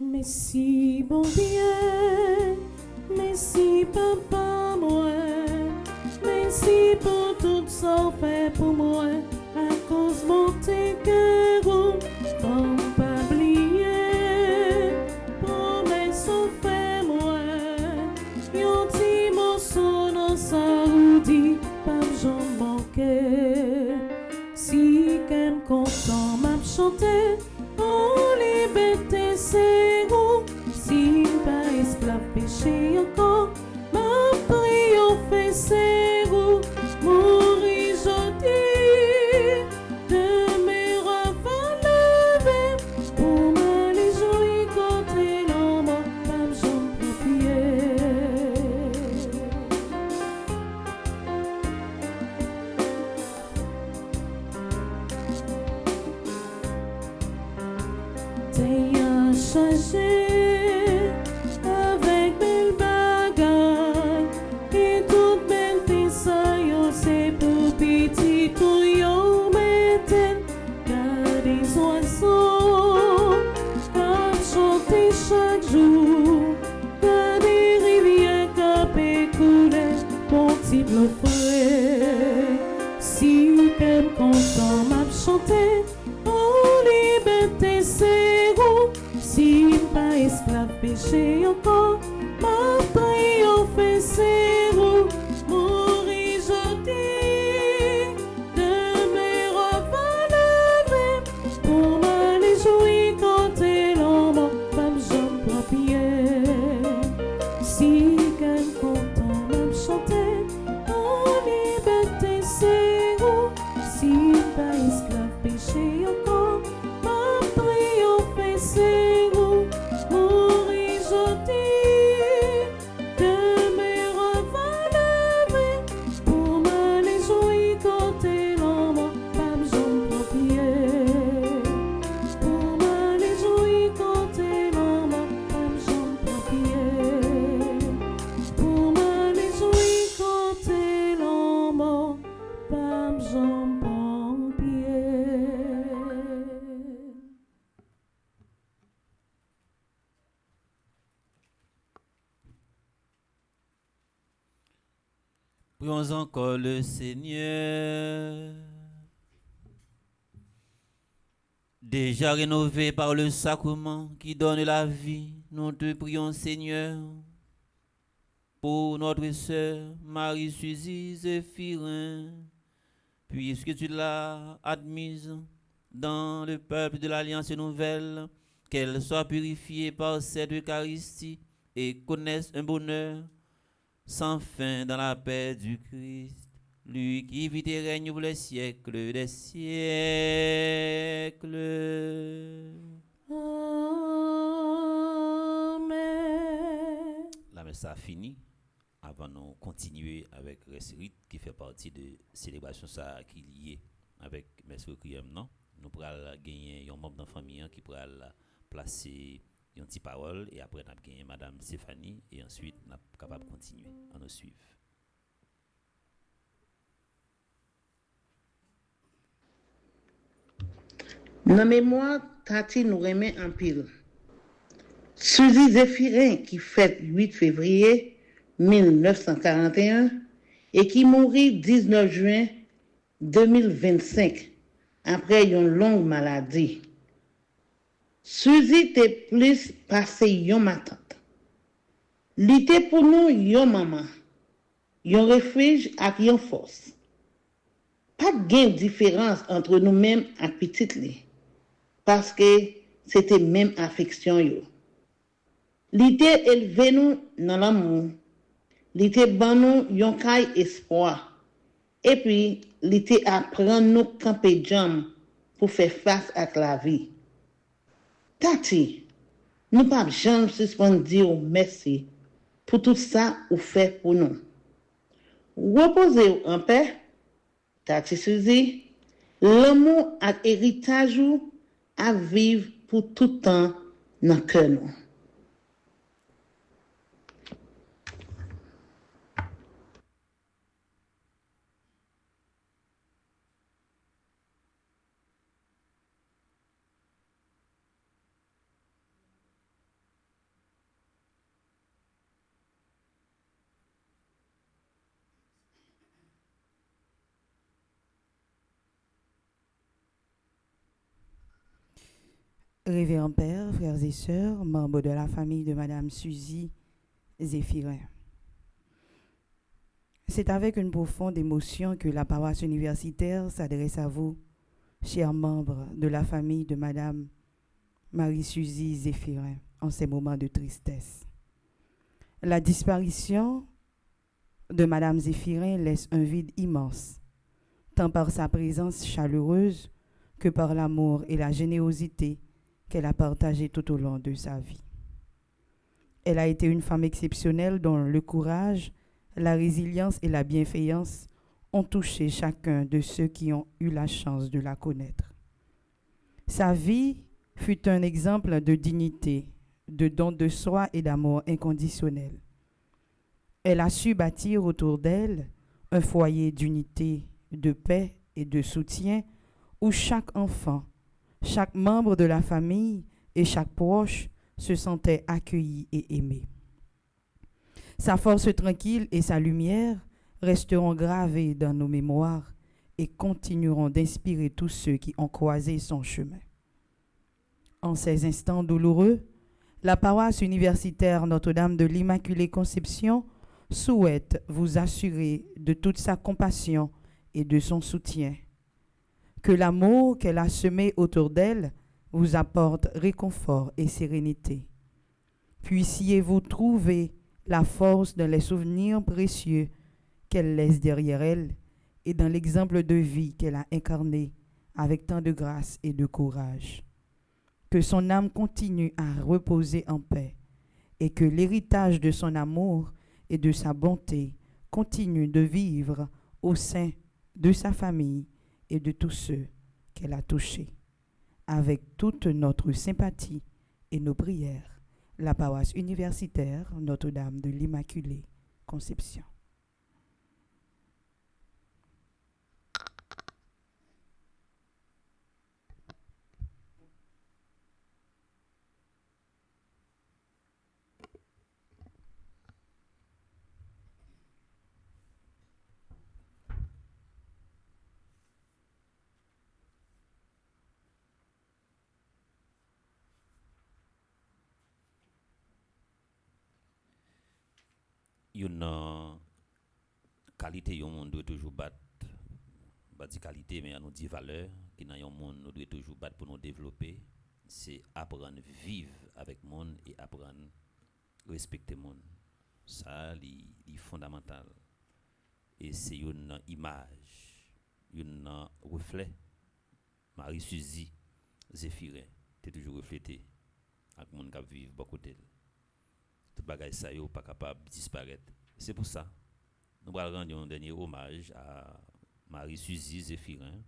B: Merci bon Dieu, merci papa moi, merci pour tout ça fait pour moi, à cause mon tes cœurs, faut pas oublier, promesse fait moi, yon ti morceau dans sa roudi, pas j'en manquais, si qu'aime content m'a chanté, en liberté c'est vous, si pas esclave péché encore, ma prière fait c'est vous, mourir jeudi, demain va lever, pour m'aller jouer côté l'homme, pas j'en pied. T'es un chargé avec belle bagaille et toute belle yo c'est pour petit tout yo mette car des oiseaux car chanter chaque jour car des rivières qui couler mon petit bleu frais si qu'elle content m'a chanter en liberté c'est vous si pas esclave péché encore ma prière fait c'est vous mourir jeudi demain va lever pour m'aller jouer côté l'homme femme j'en prends pied si qu'elle content m'a chanter en liberté c'est vous si pas esclave péché encore ma prière fait c'est vous mourir jeudi demain va lever pour m'aller jouer côté l'homme femme j'en prends pied pour m'aller jouer côté l'homme femme j'en prends pied pour m'aller jouer côté l'homme femme j'en prends pied.
C: Prions encore le Seigneur. Déjà rénové par le sacrement qui donne la vie, nous te prions, Seigneur, pour notre sœur Marie-Suzy Zéphirin, puisque tu l'as admise dans le peuple de l'Alliance nouvelle, qu'elle soit purifiée par cette Eucharistie et connaisse un bonheur sans fin dans la paix du Christ, lui qui vit et règne pour les siècles des siècles.
B: Amen.
C: La messe a fini. Avant de continuer avec le rite qui fait partie de célébration ça qui est lié avec messe requiem, non? Nous pourrons gagner un membre de la famille qui pourra placer une petite parole et après nous gagner madame Stéphanie et ensuite nous sommes capables de continuer à nous suivre.
I: Dans mémoire, Tati nous remet en pile. Suzy Zéphirin qui fête 8 février 1941 et qui mourit 19 juin 2025 après une longue maladie. Suzy était plus passé yon ma tante. Li te pour nous yon maman, yon refuge ak yon force. Pas de gain différence entre nous-mêmes et petite li, parce que c'était même affection yo. Li te élevé nous dans l'amour, li te ban nous yon kay espoir, et puis li te apprend nous camper jam pour faire face à la vie. Tati, nous pas jamais suspendre dire merci pour tout ça ou fait pour nous. Reposez en paix, Tati Suzy, l'amour et l'héritage à vivre pour tout temps dans le cœur.
J: Révérend Père, frères et sœurs, membres de la famille de Madame Suzy Zéphirin. C'est avec une profonde émotion que la paroisse universitaire s'adresse à vous, chers membres de la famille de Madame Marie-Suzy Zéphirin, en ces moments de tristesse. La disparition de Madame Zéphirin laisse un vide immense, tant par sa présence chaleureuse que par l'amour et la générosité qu'elle a partagé tout au long de sa vie. Elle a été une femme exceptionnelle dont le courage, la résilience et la bienveillance ont touché chacun de ceux qui ont eu la chance de la connaître. Sa vie fut un exemple de dignité, de don de soi et d'amour inconditionnel. Elle a su bâtir autour d'elle un foyer d'unité, de paix et de soutien où chaque enfant, chaque membre de la famille et chaque proche se sentait accueilli et aimé. Sa force tranquille et sa lumière resteront gravées dans nos mémoires et continueront d'inspirer tous ceux qui ont croisé son chemin. En ces instants douloureux, la paroisse universitaire Notre-Dame de l'Immaculée Conception souhaite vous assurer de toute sa compassion et de son soutien. Que l'amour qu'elle a semé autour d'elle vous apporte réconfort et sérénité. Puissiez-vous trouver la force dans les souvenirs précieux qu'elle laisse derrière elle et dans l'exemple de vie qu'elle a incarné avec tant de grâce et de courage. Que son âme continue à reposer en paix et que l'héritage de son amour et de sa bonté continue de vivre au sein de sa famille et de tous ceux qu'elle a touchés. Avec toute notre sympathie et nos prières, la paroisse universitaire Notre-Dame de l'Immaculée Conception.
C: une qualité, on doit toujours battre, pas dire qualité, mais on nous dit valeur, qui dans un monde, nous devons toujours battre pour nous développer, c'est apprendre à vivre avec le monde et apprendre à respecter le monde. Ça, c'est fondamental. Et c'est une image, un reflet. Marie-Suzy Zéphirin, tu toujours reflété avec le monde qui vit beaucoup de tout bagage ça n'est pas capable de disparaître. C'est pour ça nous allons rendre un dernier hommage à Marie-Suzy Zéphirin.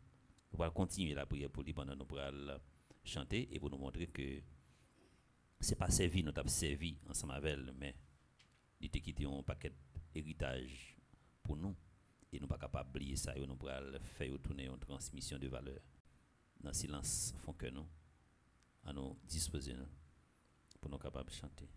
C: Nous allons continuer la prière pour lui pendant nous allons chanter et pour nous montrer que c'est pas servi, nous avons servi ensemble avec elle, mais il a quitté un paquet d'héritage pour nous et nous ne sommes pas capables d'oublier ça et nous allons faire tourner une transmission de valeur. Dans le silence, font que nous, à nous disposer pour nous capables de chanter.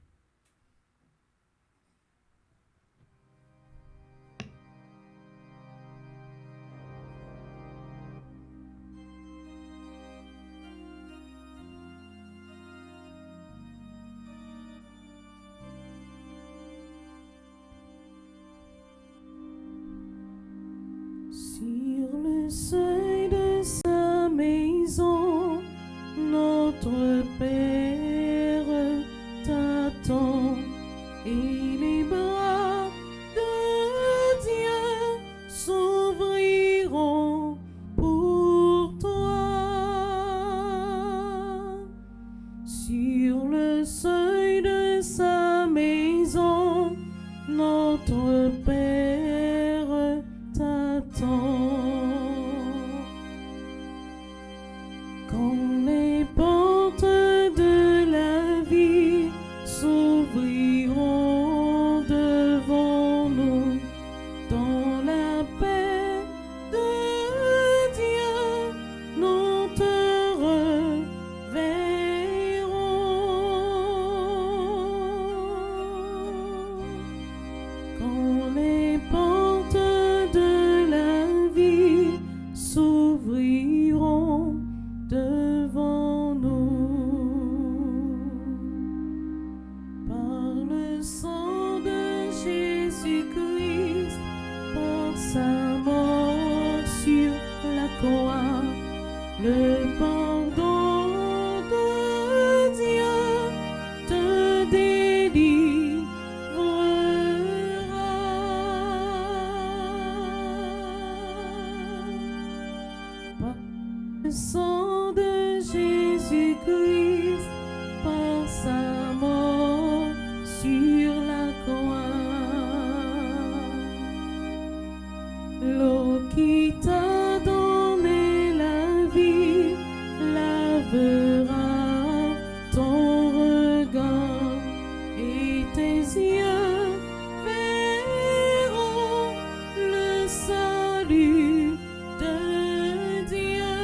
B: Sur le seuil de sa maison, notre Père t'attend et les bras de Dieu s'ouvriront pour toi. Sur le seuil de sa maison, notre Père t'attend. Quand les portes de la vie s'ouvriront devant nous, dans la paix de Dieu, nous te reverrons. Quand les portes de la vie s'ouvriront devant nous, par le sang de Jésus-Christ, par sa mort sur la croix, le pardon de Dieu te délivrera. Par le sang de Jésus-Christ, par sa mort sur la croix, l'eau qui t'a donné la vie lavera ton regard et tes yeux verront le salut de Dieu.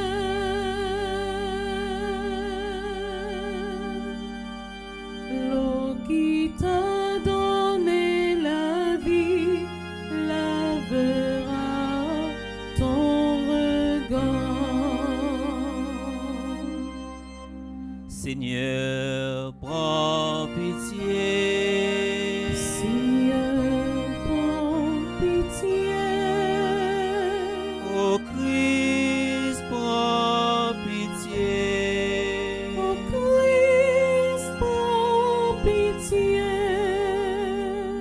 B: L'eau qui t'a donné la vie lavera ton regard.
C: Seigneur, prends pitié.
B: Seigneur, prends pitié.
C: Ô Christ, prends pitié.
B: Ô Christ, prends pitié.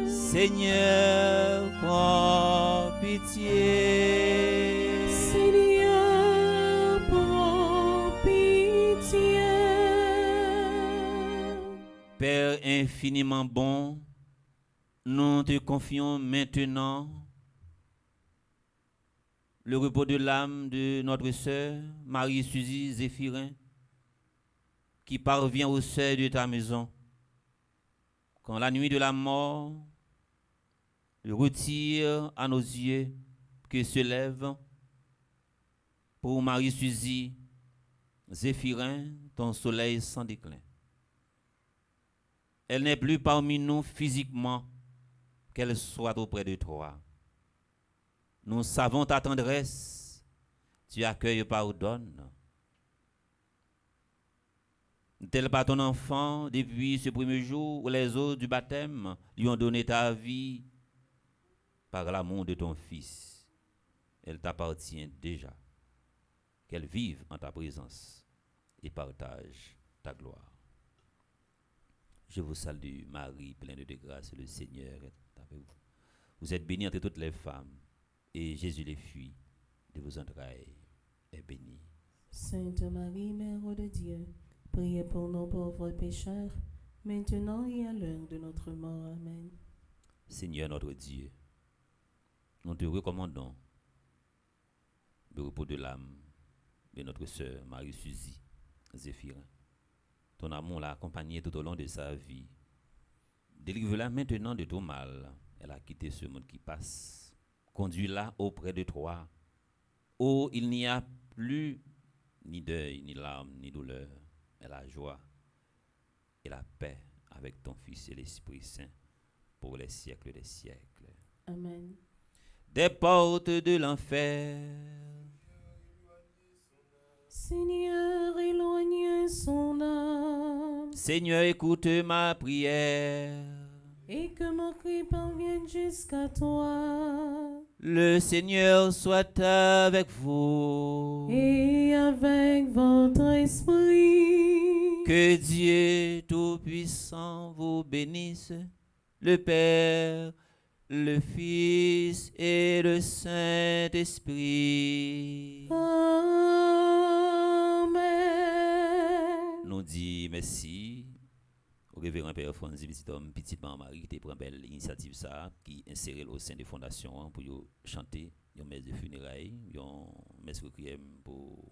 C: Seigneur, prends pitié.
B: Seigneur, prends pitié.
C: Père infiniment bon, nous te confions maintenant le repos de l'âme de notre sœur Marie-Suzy Zéphirin, qui parvient au seuil de ta maison. Quand la nuit de la mort retire à nos yeux que se lève pour Marie-Suzy Zéphirin ton soleil sans déclin. Elle n'est plus parmi nous physiquement, qu'elle soit auprès de toi. Nous savons ta tendresse, tu accueilles et pardonnes. Tel pas ton enfant depuis ce premier jour où les eaux du baptême lui ont donné ta vie par l'amour de ton Fils, elle t'appartient déjà. Qu'elle vive en ta présence et partage ta gloire. Je vous salue, Marie, pleine de grâce, le Seigneur est avec vous. Vous êtes bénie entre toutes les femmes, et Jésus, le fruit de vos entrailles, est béni.
B: Sainte Marie, Mère de Dieu, priez pour nos pauvres pécheurs, maintenant et à l'heure de notre mort. Amen.
C: Seigneur notre Dieu, nous te recommandons le repos de l'âme de notre sœur Marie-Suzy Zéphirin. Ton amour l'a accompagnée tout au long de sa vie. Délivre-la maintenant de tout mal. Elle a quitté ce monde qui passe. Conduis-la auprès de toi. Oh, il n'y a plus ni deuil, ni larmes, ni douleur. Mais la joie et la paix avec ton Fils et l'Esprit Saint pour les siècles des siècles.
B: Amen.
C: Des portes de l'enfer,
B: Seigneur, éloigne son âme,
C: Seigneur, écoute ma prière.
B: et que mon cri parvienne jusqu'à toi,
C: Le Seigneur soit avec vous.
B: et avec votre esprit.
C: Que Dieu Tout-Puissant vous bénisse, le Père, le Fils et le Saint-Esprit.
B: Amen.
C: Nous dit merci au révérend Père Franzi Petit Marie qui prend belle initiative ça, qui inséré au sein des fondations pour chanter une messe de funérailles, une messe requiem pour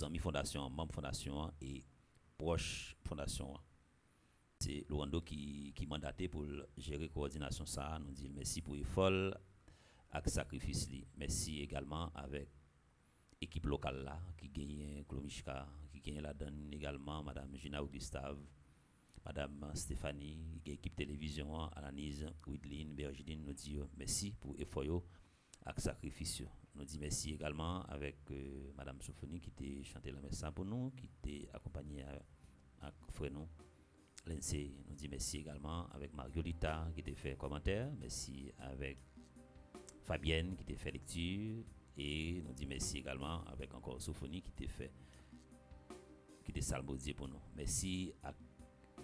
C: amis fondation, membres fondation et proches fondation. C'est Lorando qui mandaté pour gérer coordination ça. Nous dit merci pour l'effort et sacrifice. Merci également avec l'équipe locale là qui gagne Klomishka, qui gagne la donne également Madame Gina Augustave, Madame Stéphanie, qui équipe télévision, Alanis, Widline, Bergidine. Nous dit merci pour l'effort et sacrifice. Nous dit merci également avec Madame Sophonie qui était chanté la messe pour nous, qui était accompagnée à frère nous. Nous dit merci également avec Marguerita qui t'a fait commentaire, merci avec Fabienne qui t'a fait lecture, et nous dit merci également avec encore Sophonie qui t'a fait salmodier pour nous. Merci à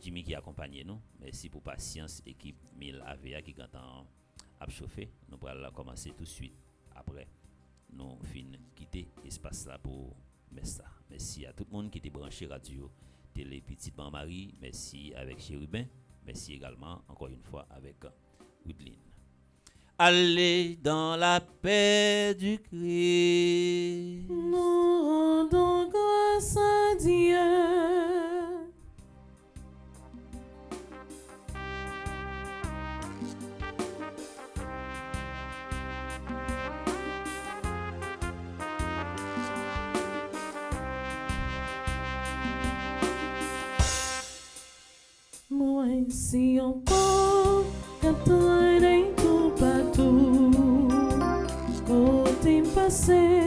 C: Jimmy qui a accompagné nous, merci pour patience équipe 1000 AVA qui entend à chauffer. Nous allons commencer tout de suite après nous fin quitter l'espace là pour Messa. Merci à tout le monde qui était branché radio Télé Petite Marie, merci avec Chérubin, merci également encore une fois avec Woodline. Allez dans la paix du Christ.
B: Nous rendons grâce à Dieu. Moi, si on peut, qu'attendre tout partout, côté passé.